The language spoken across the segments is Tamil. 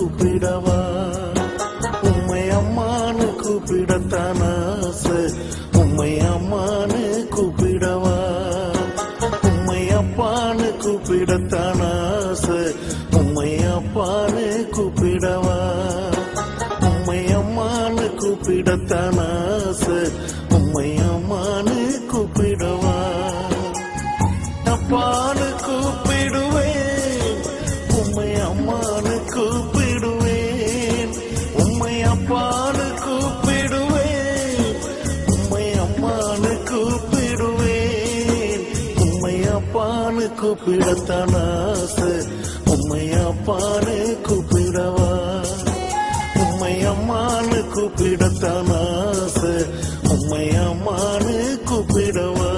கூப்பிடவா உம்மை அம்மானு கூப்பிடத்தான் ஆசை உம்மை அம்மானு கூப்பிடவா உம்மை அப்பானு கூப்பிடத்தான் ஆசை உம்மை அப்பானு கூப்பிடவா உம்மை அம்மானு கூப்பிடத்தான் ஆசை உம்மை அம்மானு கூப்பிடவா அப்பானு கூப்பிடுவேன் உம்மை அம்மானு கூப்பிடுவேன் உம்மை அப்பானு கூப்பிடுவேன் உம்மை அம்மானு கூப்பிடுவேன் உம்மை அப்பானு கூப்பிடத்தான் ஆசை உம்மை அப்பானு கூப்பிடவா உம்மை அம்மானு கூப்பிடத்தான் ஆசை உம்மை அம்மானு கூப்பிடவா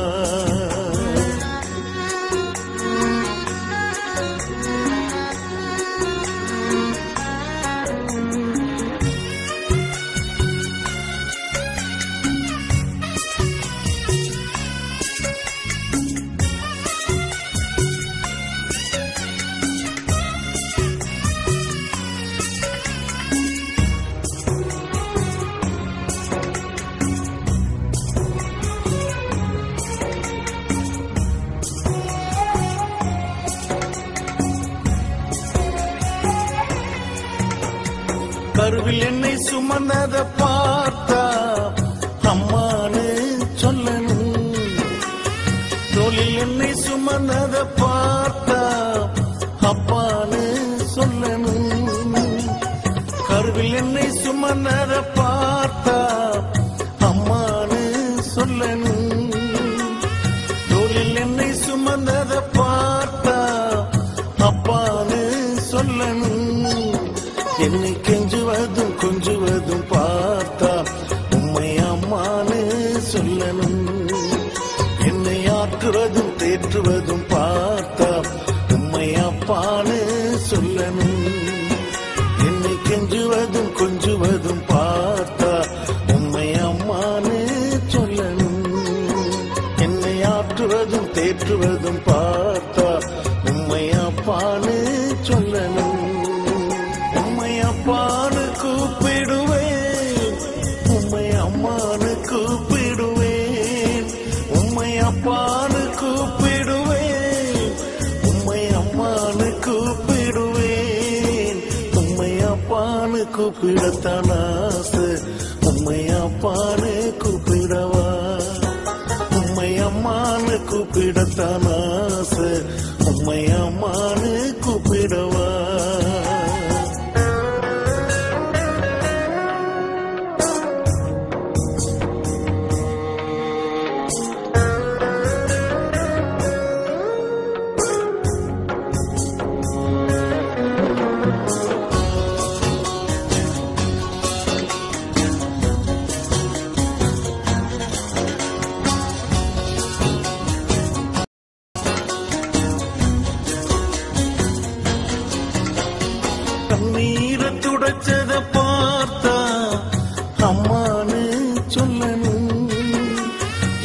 கருவில் என்னை சுமந்தத பார்த்தா அம்மானு சொல்லணும் தோளில் என்னை சுமந்தத பார்த்தா அப்பானு சொல்லணும் கருவில் என்னை சுமந்தத பார்த்தா அம்மானு சொல்லணும் தோளில் என்னை சுமந்தத பார்த்தா அப்பானு சொல்லணும் என்னை கெஞ்சுவதும் கொஞ்சுவதும் பார்த்தா உம்மை அம்மானு சொல்லணும் என்னை ஆற்றுவதும் தேற்றுவதும் பார்த்தா உம்மை அப்பானு சொல்லணும் என்னை கெஞ்சுவதும் கொஞ்சுவதும் பார்த்தா உம்மை அம்மானு சொல்லணும் என்னை ஆற்றுவதும் தேற்றுவதும் பார்த்தா உம்மை அப்பானு சொல்லணும் அப்பானு கூப்பிடுவேன் உம்மை அம்மானு கூப்பிடுவேன் உம்மை அப்பானு கூப்பிடுவேன் உம்மை அம்மானு கூப்பிடுவேன் உம்மை அப்பானு கூப்பிடத்தான் ஆசை உம்மை அப்பானு கூப்பிடவா உம்மை அம்மானு கூப்பிடத்தான் ஆசை உம்மை அம்மானு கூப்பிடவா கண்ணீரை துடைச்சத பார்த்தா அம்மானு சொல்லணும்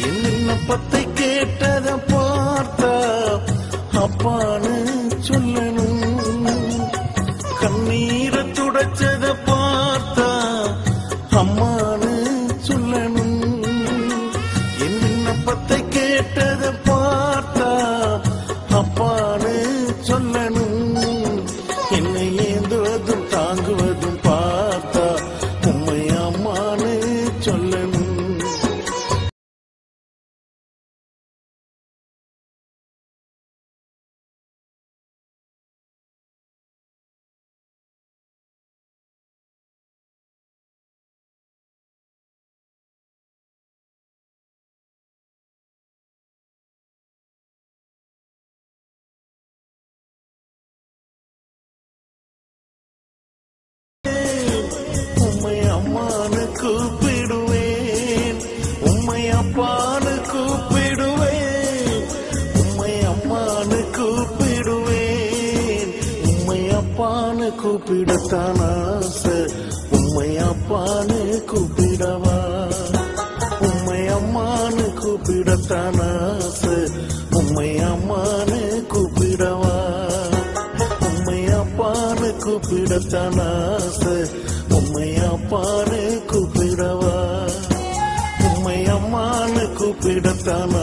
என் விண்ணப்பத்தை கேட்டத பார்த்தா அப்பானு சொல்லணும் கண்ணீரை துடைச்சத பார்த்தா அம்மானு சொல்லணும் என் விண்ணப்பத்தை கேட்டத பார்த்தா அப்பானு சொல்லணும் என்னை ஏந்துவதும் தாங்குவதும் பார்த்தா உம்மை அம்மானு சொல்லணும் உம்மை அம்மானு கூப்பிடுவேன் உம்மை அப்பானு கூப்பிடுவேன் உம்மை அம்மானு கூப்பிடுவேன் உம்மை அப்பானு கூப்பிடத்தான் ஆசை உம்மை அப்பானு கூப்பிடவா உம்மை அம்மானு கூப்பிடத்தான் ஆசை உம்மை அம்மானு கூப்பிடவா உம்மை அப்பானு கூப்பிடத்தான் ஆசை. உம்மை அப்பான்னு கூப்பிடவா, உம்மை அம்மான்னு கூப்பிடத்தான்